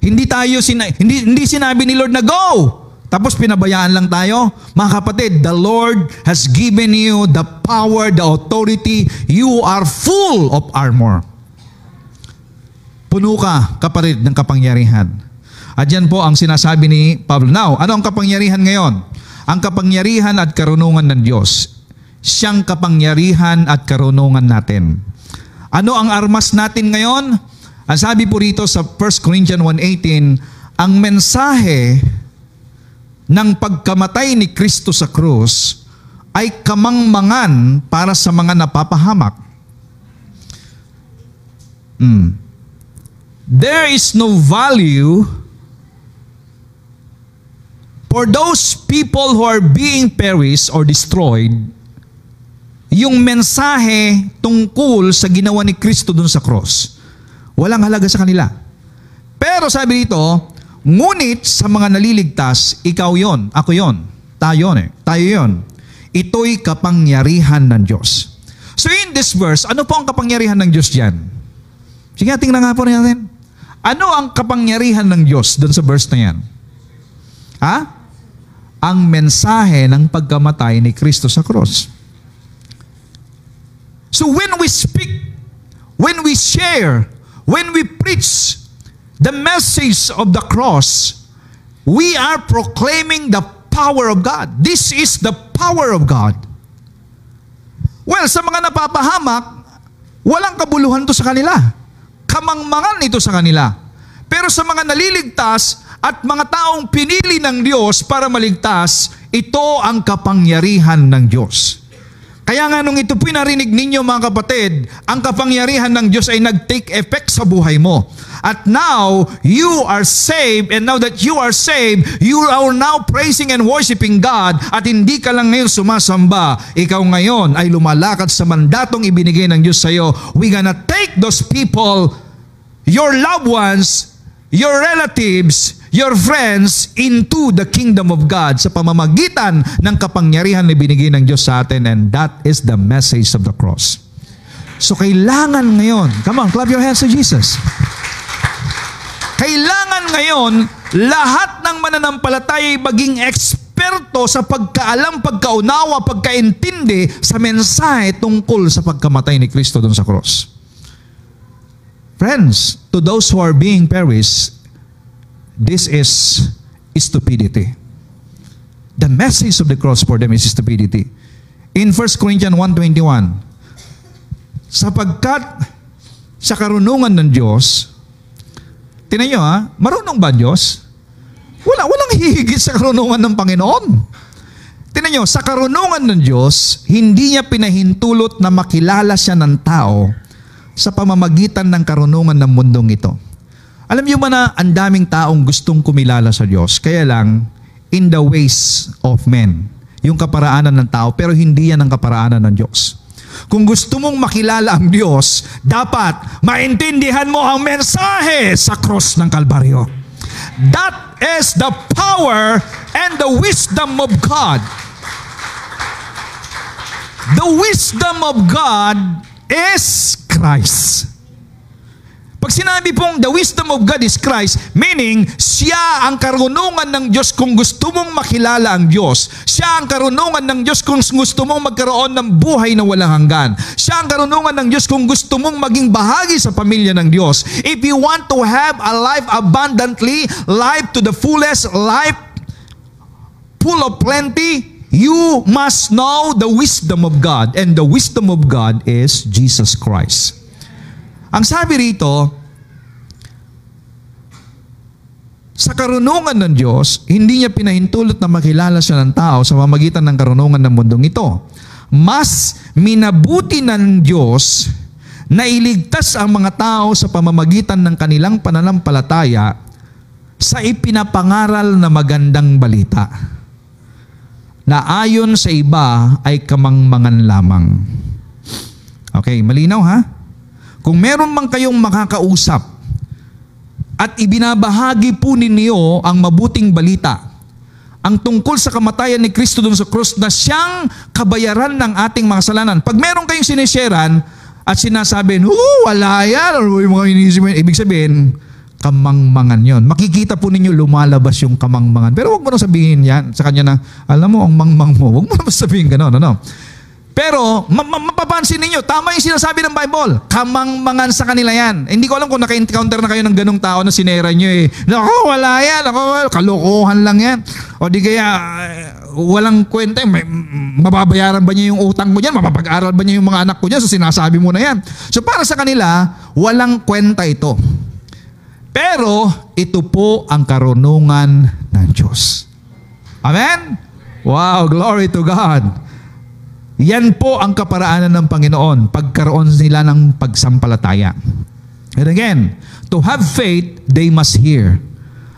Hindi sinabi ni Lord na go. Tapos pinabayaan lang tayo. Mga kapatid, the Lord has given you the power, the authority. You are full of armor. Puno ka, kapatid, ng kapangyarihan. At yan po ang sinasabi ni Pablo. Now, ano ang kapangyarihan ngayon? Ang kapangyarihan at karunungan ng Diyos. Siyang kapangyarihan at karunungan natin. Ano ang armas natin ngayon? Ang sabi po rito sa 1 Corinthians 1:18, ang mensahe ng pagkamatay ni Kristo sa krus ay kamangmangan para sa mga napapahamak. There is no value for those people who are being perished or destroyed. Yung mensahe tungkol sa ginawa ni Kristo dun sa cross, walang halaga sa kanila. Pero sabi dito, ngunit sa mga naliligtas, ikaw yon, ako yon, tayo yon. Ito'y kapangyarihan ng Diyos. So in this verse, ano po ang kapangyarihan ng Diyos diyan? Sige, tingnan nga po natin. Ano ang kapangyarihan ng Diyos doon sa verse na yan? Ang mensahe ng pagkamatay ni Kristo sa cross. So when we speak, when we share, when we preach the message of the cross, we are proclaiming the power of God. This is the power of God. Well, sa mga napapahamak, walang kabuluhan to sa kanila. Kamangmangan ito sa kanila. Pero sa mga naliligtas at mga taong pinili ng Diyos para maligtas, ito ang kapangyarihan ng Diyos. Kaya nga nung ito pinarinig ninyo mga kapatid, ang kapangyarihan ng Diyos ay nag-take effect sa buhay mo. At now, you are saved, and now that you are saved, you are now praising and worshiping God, at hindi ka lang ngayon sumasamba, ikaw ngayon ay lumalakad sa mandatong ibinigay ng Diyos sa iyo. We're gonna take those people, your loved ones, your relatives, your friends into the kingdom of God sa pamamagitan ng kapangyarihan na binigay ng Diyos sa atin, and that is the message of the cross. So kailangan ngayon, come on, clap your hands to Jesus. Kailangan ngayon, lahat ng mananampalataya ay maging eksperto sa pagkaalam, pagkaunawa, pagkaintindi sa mensahe tungkol sa pagkamatay ni Kristo doon sa cross. Friends, to those who are being perished, this is stupidity. The message of the cross for them is stupidity. In 1 Corinthians 1:21, sapagkat sa karunungan ng Diyos, tingnan nyo marunong ba Diyos? Walang hihigit sa karunungan ng Panginoon. Tingnan nyo, sa karunungan ng Diyos, hindi niya pinahintulot na makilala siya ng tao sa pamamagitan ng karunungan ng mundong ito. Alam niyo ba na ang daming taong gustong kumilala sa Diyos, kaya lang in the ways of men, yung kaparaanan ng tao, pero hindi yan ang kaparaanan ng Diyos. Kung gusto mong makilala ang Diyos, dapat maintindihan mo ang mensahe sa cross ng Kalbaryo. That is the power and the wisdom of God. The wisdom of God is Christ. Pag sinabi pong the wisdom of God is Christ, meaning siya ang karunungan ng Diyos kung gusto mong makilala ang Diyos. Siya ang karunungan ng Diyos kung gusto mong magkaroon ng buhay na walang hanggan. Siya ang karunungan ng Diyos kung gusto mong maging bahagi sa pamilya ng Diyos. If you want to have a life abundantly, life to the fullest, life full of plenty, you must know the wisdom of God. And the wisdom of God is Jesus Christ. Ang sabi rito, sa karunungan ng Diyos, hindi niya pinahintulot na makilala siya ng tao sa pamamagitan ng karunungan ng mundong ito. Mas minabuti ng Diyos na iligtas ang mga tao sa pamamagitan ng kanilang pananampalataya sa ipinapangaral na magandang balita, na ayon sa iba ay kamangmangan lamang. Okay, malinaw ha? Kung meron man kayong makakausap at ibinabahagi po ninyo ang mabuting balita, ang tungkol sa kamatayan ni Kristo doon sa krus na siyang kabayaran ng ating mga kasalanan. Pag meron kayong sinisharean at sinasabi, wala yan, or yung mga inisip, ibig sabihin, kamangmangan yon. Makikita po ninyo lumalabas yung kamangmangan. Pero huwag mo na sabihin yan sa kanya na, alam mo, ang mangmang mo. Huwag mo na sabihin gano'n, ano? Pero, mapapansin ninyo, tama yung sinasabi ng Bible. Kamangmangan sa kanila yan. Hindi ko alam kung naka-encounter na kayo ng ganong tao na sinera nyo eh. Naku, wala yan. Naku, kalokohan lang yan. O di kaya, walang kwenta. Mababayaran ba niya yung utang mo dyan? Mapapag-aral ba niya yung mga anak ko dyan? So sinasabi mo na yan. So para sa kanila, walang kwenta ito. Pero, ito po ang karunungan ng Diyos. Amen? Wow, glory to God. Yan po ang kaparaanan ng Panginoon, pagkaroon nila ng pagsampalataya. And again, to have faith, they must hear.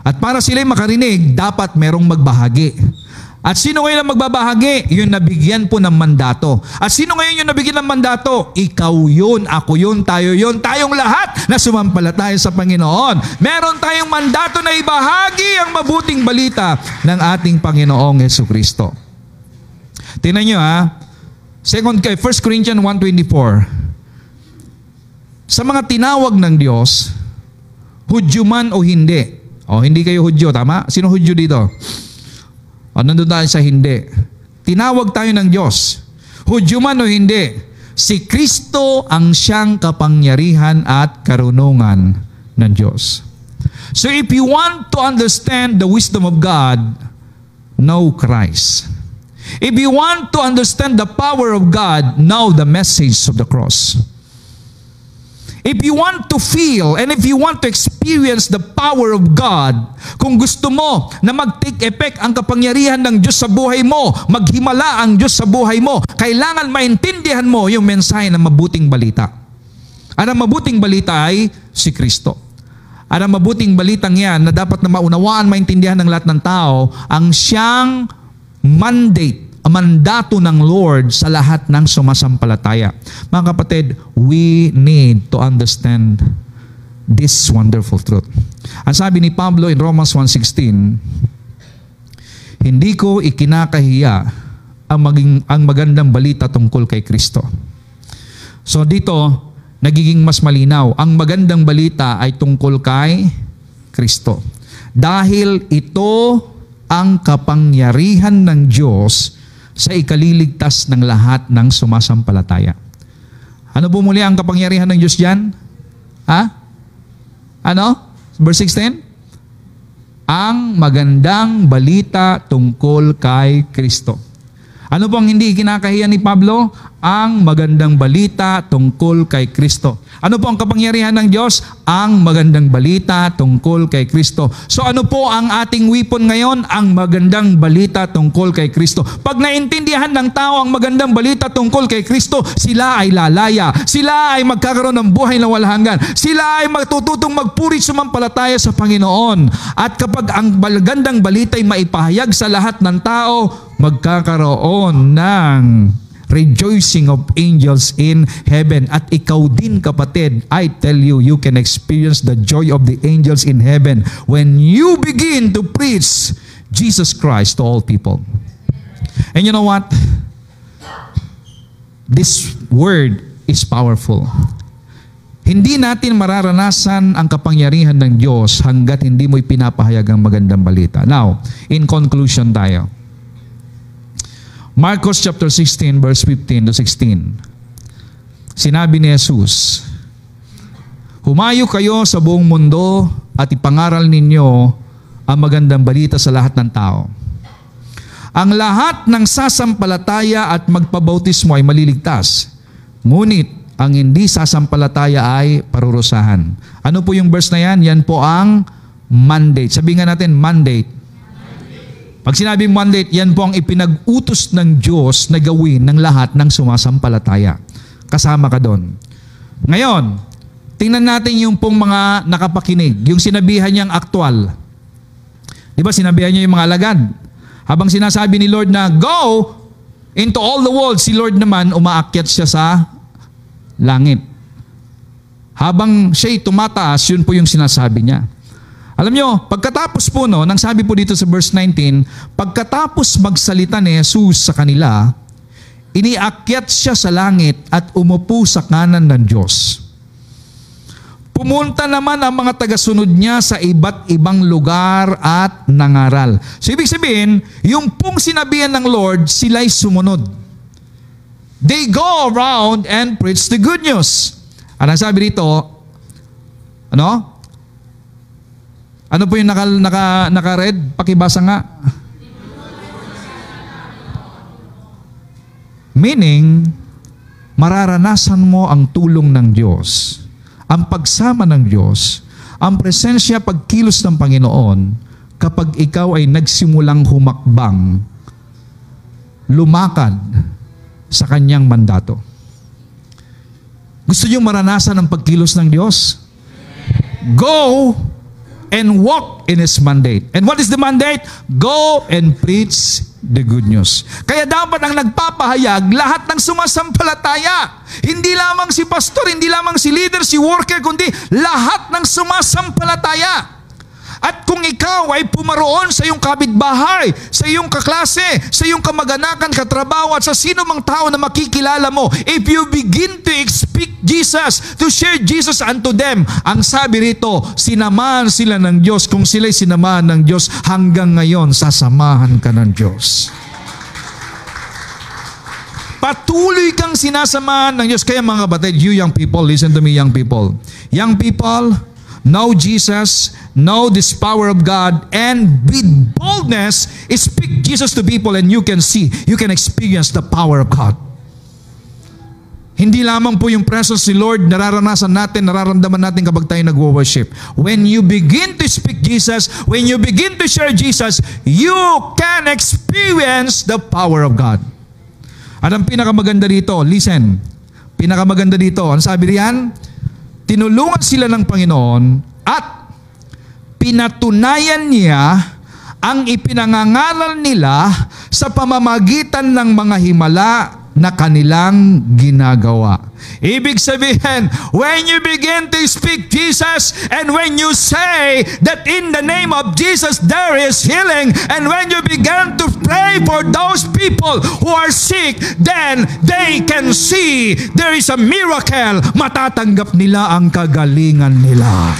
At para sila'y makarinig, dapat merong magbahagi. At sino ngayon ang magbabahagi? Yung nabigyan po ng mandato. At sino ngayon yung nabigyan ng mandato? Ikaw yun, ako yun, tayo yun, tayong lahat na sumampalataya sa Panginoon. Meron tayong mandato na ibahagi ang mabuting balita ng ating Panginoong Jesucristo. Tingnan nyo 1 Corinthians 1:24. Sa mga tinawag ng Diyos, Hudyo man o hindi. Hindi kayo Hudyo, tama? Sino Hudyo dito? Nandun tayo sa hindi. Tinawag tayo ng Diyos. Hudyo man o hindi, si Kristo ang siyang kapangyarihan at karunungan ng Diyos. So if you want to understand the wisdom of God, know Christ. If you want to understand the power of God, know the message of the cross. If you want to feel and if you want to experience the power of God, kung gusto mo na mag-take effect ang kapangyarihan ng Diyos sa buhay mo, maghimala ang Diyos sa buhay mo, kailangan maintindihan mo yung mensahe ng mabuting balita. Ang mabuting balita ay si Kristo. Ang mabuting balitang yan na dapat na maunawaan, maintindihan ng lahat ng tao, ang siyang mandato ng Lord sa lahat ng sumasampalataya. Mga kapatid, we need to understand this wonderful truth. Ang sabi ni Pablo in Romans 1:16, hindi ko ikinakahiya ang magandang balita tungkol kay Kristo. So dito, nagiging mas malinaw. Ang magandang balita ay tungkol kay Kristo. Dahil ito ang kapangyarihan ng Diyos sa ikaliligtas ng lahat ng sumasampalataya. Ano po muli ang kapangyarihan ng Diyos diyan? Verse 16? Ang magandang balita tungkol kay Kristo. Ano po ang hindi kinakahiya ni Pablo? Ang magandang balita tungkol kay Kristo. Ano po ang kapangyarihan ng Diyos? Ang magandang balita tungkol kay Kristo. So ano po ang ating weapon ngayon? Ang magandang balita tungkol kay Kristo. Pag naintindihan ng tao ang magandang balita tungkol kay Kristo, sila ay lalaya. Sila ay magkakaroon ng buhay na walang hanggan. Sila ay matututong magpuri sumampalataya sa Panginoon. At kapag ang magandang balita ay maipahayag sa lahat ng tao, magkakaroon ng rejoicing of angels in heaven. At ikaw din, kapatid, I tell you, you can experience the joy of the angels in heaven when you begin to preach Jesus Christ to all people. And you know what? This word is powerful. Hindi natin mararanasan ang kapangyarihan ng Diyos hanggat hindi mo ipinapahayag ang magandang balita. Now, in conclusion tayo. Marcos chapter 16 verse 15 to 16. Sinabi ni Jesus, humayo kayo sa buong mundo at ipangaral ninyo ang magandang balita sa lahat ng tao. Ang lahat ng sasampalataya at magpabautismo ay maliligtas. Ngunit ang hindi sasampalataya ay parurusahan. Ano po yung verse na yan? Yan po ang mandate. Sabihin nga natin, mandate. Pag sinabing mandate, yan po ang ipinag-utos ng Diyos na gawin ng lahat ng sumasampalataya. Kasama ka doon. Ngayon, tingnan natin yung pong mga nakapakinig. Yung sinabihan niyang aktual. Di ba sinabihan niya yung mga alagad? Habang sinasabi ni Lord na, go into all the world, si Lord naman umaakyat siya sa langit. Habang siya'y tumataas, yun po yung sinasabi niya. Alam nyo, pagkatapos po nang sabi po dito sa verse 19, pagkatapos magsalita ni Jesus sa kanila, iniakyat siya sa langit at umupo sa kanan ng Diyos. Pumunta naman ang mga tagasunod niya sa iba't ibang lugar at nangaral. So ibig sabihin, yung pong sinabihan ng Lord, sila'y sumunod. They go around and preach the good news. Ano sabi dito? Ano? Ano po yung naka-red? Pakibasa nga. Meaning, mararanasan mo ang tulong ng Diyos, ang pagsama ng Diyos, ang presensya pagkilos ng Panginoon kapag ikaw ay nagsimulang humakbang, lumakad sa kanyang mandato. Gusto niyo maranasan ang pagkilos ng Diyos? Go and walk in His mandate. And what is the mandate? Go and preach the good news. Kaya dapat ang nagpapahayag, lahat ng sumasampalataya. Hindi lamang si pastor, hindi lamang si leader, si worker, kundi lahat ng sumasampalataya. At kung ikaw ay pumaroon sa iyong kapitbahay, sa iyong kaklase, sa iyong kamag-anakan, katrabaho, at sa sino mang tao na makikilala mo, if you begin to speak Jesus, to share Jesus unto them, ang sabi rito, sinamahan sila ng Diyos. Kung sila'y sinamahan ng Diyos, hanggang ngayon, sasamahan ka ng Diyos. Patuloy kang sinasamahan ng Diyos. Kaya mga kapatid, you young people, listen to me young people. Young people, know Jesus, know this power of God, and with boldness, speak Jesus to people and you can see, you can experience the power of God. Hindi lamang po yung presence ni Lord nararanasan natin, nararamdaman natin kapag tayo nagwo-worship. When you begin to speak Jesus, when you begin to share Jesus, you can experience the power of God. At ang pinakamaganda dito, listen, pinakamaganda dito, ang sabi riyan, tinulungan sila ng Panginoon at pinatunayan niya ang ipinangangaral nila sa pamamagitan ng mga himala na kanilang ginagawa. Ibig sabihin, when you begin to speak Jesus and when you say that in the name of Jesus there is healing, and when you begin to pray for those people who are sick, then they can see there is a miracle. Matatanggap nila ang kagalingan nila.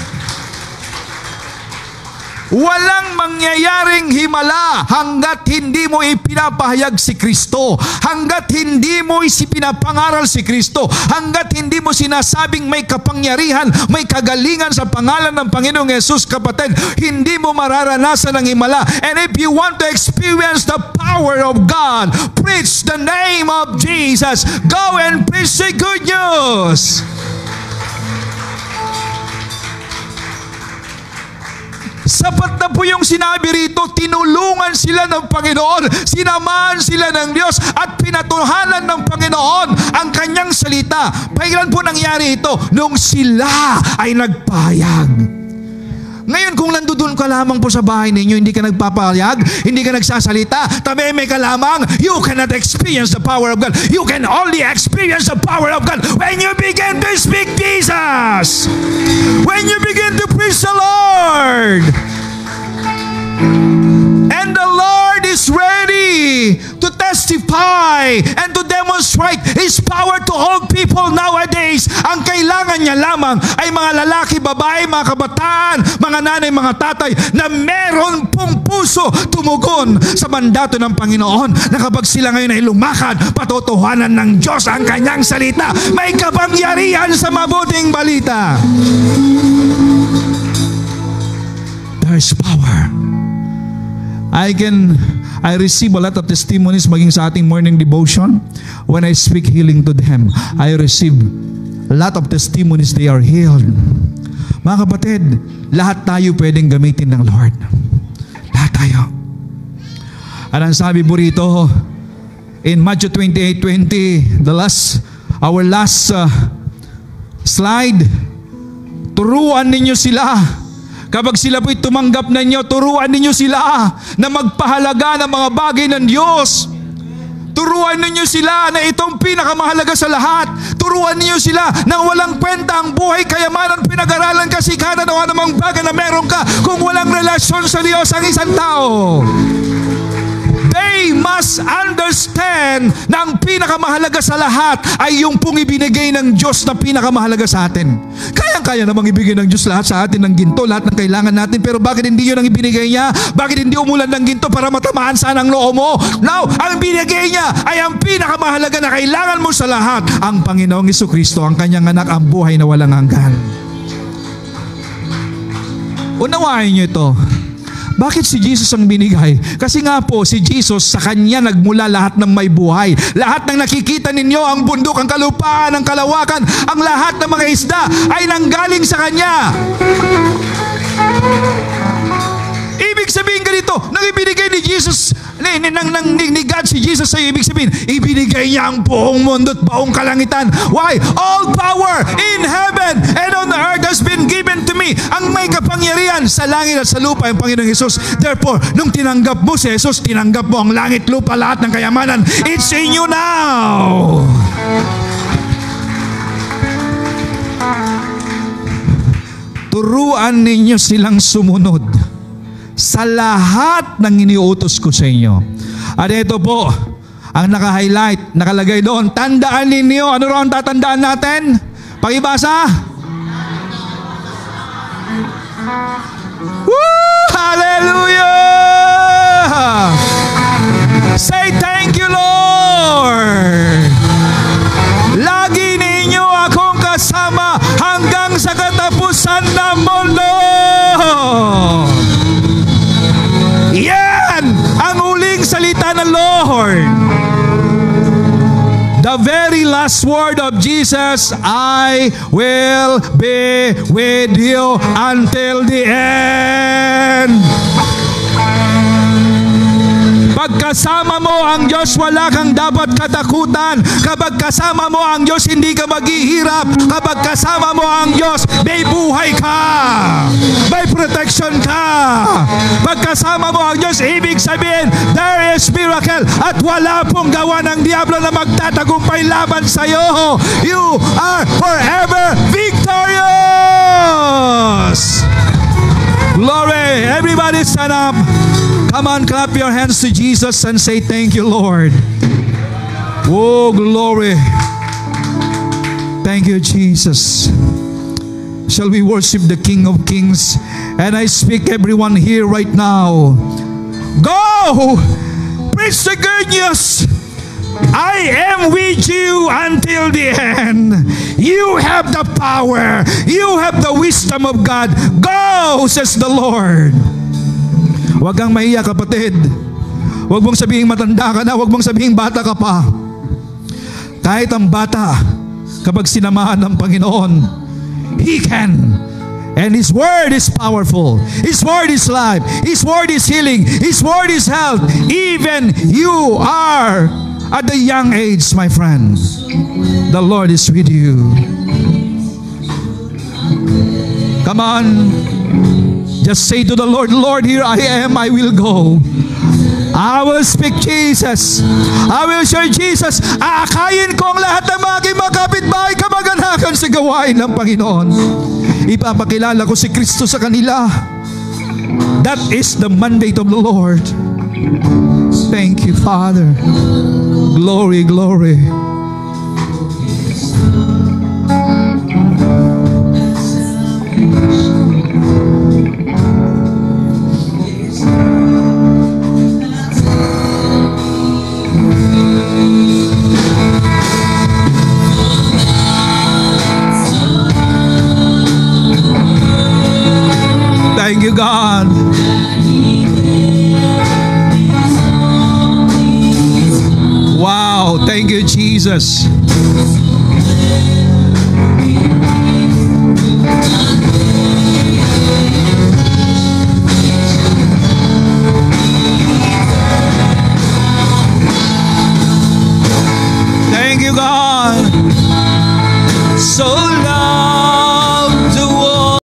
Walang mangyayaring himala hanggat hindi mo ipinapahayag si Kristo, hanggat hindi mo isipinapangaral si Kristo, hanggat hindi mo sinasabing may kapangyarihan, may kagalingan sa pangalan ng Panginoong Yesus, kapatid, hindi mo mararanasan ang himala. And if you want to experience the power of God, preach the name of Jesus. Go and preach the good news. Sapat na po yung sinabi rito, tinulungan sila ng Panginoon, sinamahan sila ng Diyos, at pinatuhanan ng Panginoon ang kanyang salita. Kailan po nangyari ito? Nung sila ay nagpahayag. Ngayon, kung nandoon ka lamang po sa bahay ninyo, hindi ka nagpapahayag, hindi ka nagsasalita, tameme ka lamang, you cannot experience the power of God. You can only experience the power of God when you begin to speak Jesus. When you begin to preach the Lord. And the Lord is ready to testify and to demonstrate His power to all people nowadays. Ang kailangan niya lamang ay mga lalaki, babae, mga kabataan, mga nanay, mga tatay na meron pong puso tumugon sa mandato ng Panginoon, na kapag sila ngayon ay lumakad, patotohanan ng Diyos ang kanyang salita. May kapangyarihan sa mabuting balita. There's power. I receive a lot of testimonies maging sa ating morning devotion. When I speak healing to them, I receive a lot of testimonies, they are healed. Mga kapatid, lahat tayo pwedeng gamitin ng Lord. Lahat tayo. At ang sabi po rito, in Matthew 28:20, our last slide, turuan ninyo sila. Kapag sila po'y tumanggap na inyo, turuan ninyo sila na magpahalaga ng mga bagay ng Diyos. Turuan ninyo sila na itong pinakamahalaga sa lahat. Turuan ninyo sila na walang kwenta ang buhay, kayamanan, pinag-aralan, kasikatan, o anumang bagay na meron ka kung walang relasyon sa Diyos ang isang tao. they must understand na ang pinakamahalaga sa lahat ay yung pong ibinigay ng Diyos na pinakamahalaga sa atin. Kaya namang ibigay ng Diyos lahat sa atin ng ginto, lahat ng kailangan natin, pero bakit hindi yun ang ibinigay niya? Bakit hindi umulan ng ginto para matamaan sana ang noo mo? Now, ang binigay niya ay ang pinakamahalaga na kailangan mo sa lahat, ang Panginoong Jesucristo, ang kanyang anak, ang buhay na walang hanggan. Unawain niyo ito. Bakit si Jesus ang binigay? Kasi nga po, si Jesus, sa Kanya nagmula lahat ng may buhay. Lahat ng nakikita ninyo, ang bundok, ang kalupaan, ang kalawakan, ang lahat ng mga isda ay nanggaling sa Kanya. Ibig sabihin ganito, nang ibinigay ni Jesus, ni God si Jesus sa'yo, ibig sabihin, ibinigay niya ang buong mundo at buong kalangitan. Why? All power in heaven and on the earth has been given to me. Ang may kapangyarihan sa langit at sa lupa, ang Panginoong Jesus. Therefore, nung tinanggap mo si Jesus, tinanggap mo ang langit, lupa, lahat ng kayamanan. It's in you now. Turuan ninyo silang sumunod sa lahat ng iniutos ko sa inyo. At ito po, ang naka-highlight, nakalagay doon, tandaan ninyo, ano raw ang tatandaan natin? Pakibasa? Woo! Hallelujah! Say thank you, Lord! Lagi ninyo akong kasama hanggang sa katapusan ng mundo! Yan ang uling salita ng Lord. The very last word of Jesus, I will be with you until the end. Pagkasama mo ang Diyos, wala kang dapat katakutan. Kapag kasama mo ang Diyos, hindi ka maghihirap. Kapag kasama mo ang Diyos, may buhay ka. May protection ka. Pagkasama mo ang Diyos, ibig sabihin, there is miracle. At wala pong gawa ng diablo na magtatagumpay laban sa'yo. You are forever victorious. Glory. Everybody stand up. Come on, clap your hands to Jesus and say, thank you, Lord. Oh, glory. Thank you, Jesus. Shall we worship the King of Kings? And I speak everyone here right now. Go! Preach the good news. I am with you until the end. You have the power. You have the wisdom of God. Go, says the Lord. Huwag kang mahiya, kapatid. Huwag mong sabihin matanda ka na. Huwag mong sabihin bata ka pa. Kahit ang bata, kapag sinamahan ng Panginoon, He can. And His Word is powerful. His Word is life. His Word is healing. His Word is health. Even you are at the young age, my friend. The Lord is with you. Come on. Just say to the Lord, Lord, here I am, I will go. I will speak Jesus. I will share Jesus. Aakayin ko ang lahat ng mga kapitbahay, kamag-anakan sa gawain ng Panginoon. Ipapakilala ko si Kristo sa kanila. That is the mandate of the Lord. Thank you, Father. Glory, glory. Thank you, God. Wow, thank you, Jesus. Thank you, God. So love the world.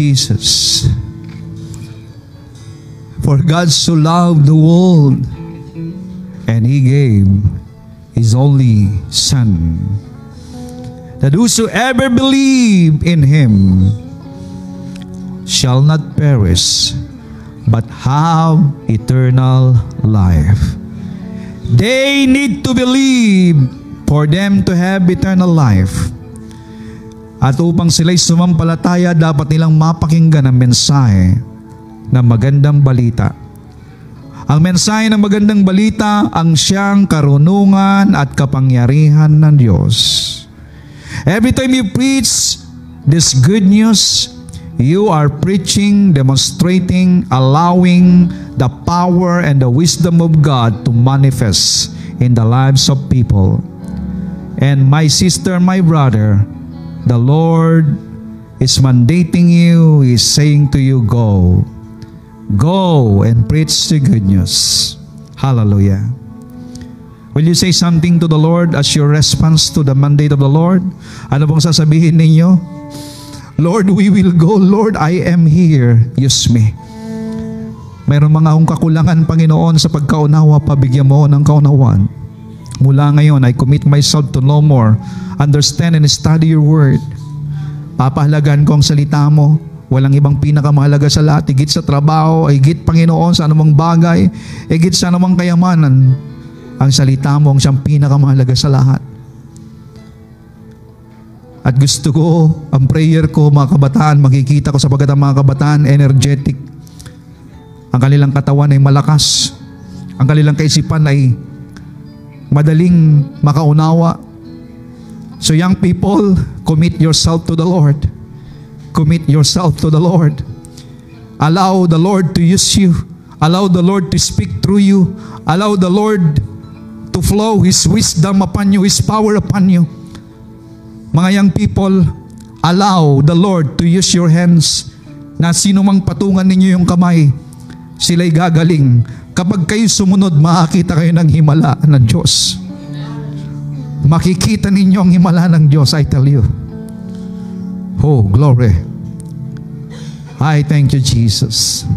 Jesus. For God so loved the world, and He gave His only Son, that whosoever believe in Him shall not perish, but have eternal life. They need to believe for them to have eternal life. At upang sila'y sumampalataya, dapat nilang mapakinggan ang mensahe ng magandang balita. Ang mensahe ng magandang balita ang siyang karunungan at kapangyarihan ng Diyos. Every time you preach this good news, you are preaching, demonstrating, allowing the power and the wisdom of God to manifest in the lives of people. And my sister, my brother, the Lord is mandating you, He is saying to you, go. Go and preach the good news. Hallelujah. Will you say something to the Lord as your response to the mandate of the Lord? Ano pong sasabihin ninyo? Lord, we will go. Lord, I am here. Use me. Mayroon mga akong kakulangan, Panginoon, sa pagkaunawa, pabigyan mo ng kaunawaan. Mula ngayon, I commit myself to know more, understand and study your word. Papahalagan ko ang salita mo. Walang ibang pinakamahalaga sa lahat, higit sa trabaho, higit, Panginoon, sa anumang bagay, higit sa anumang kayamanan. Ang salita mo ang siyang pinakamahalaga sa lahat. At gusto ko, ang prayer ko, mga kabataan, makikita ko sapagkat ang mga kabataan, energetic. Ang kanilang katawan ay malakas. Ang kanilang kaisipan ay madaling makaunawa. So young people, commit yourself to the Lord. Commit yourself to the Lord. Allow the Lord to use you. Allow the Lord to speak through you. Allow the Lord to flow His wisdom upon you, His power upon you. Mga young people, allow the Lord to use your hands, na sino mang patungan ninyo yung kamay, sila'y gagaling. Kapag kayo sumunod, makakita kayo ng himala ng Diyos. Makikita ninyo ang himala ng Diyos, I tell you. Oh, glory. I thank you, Jesus.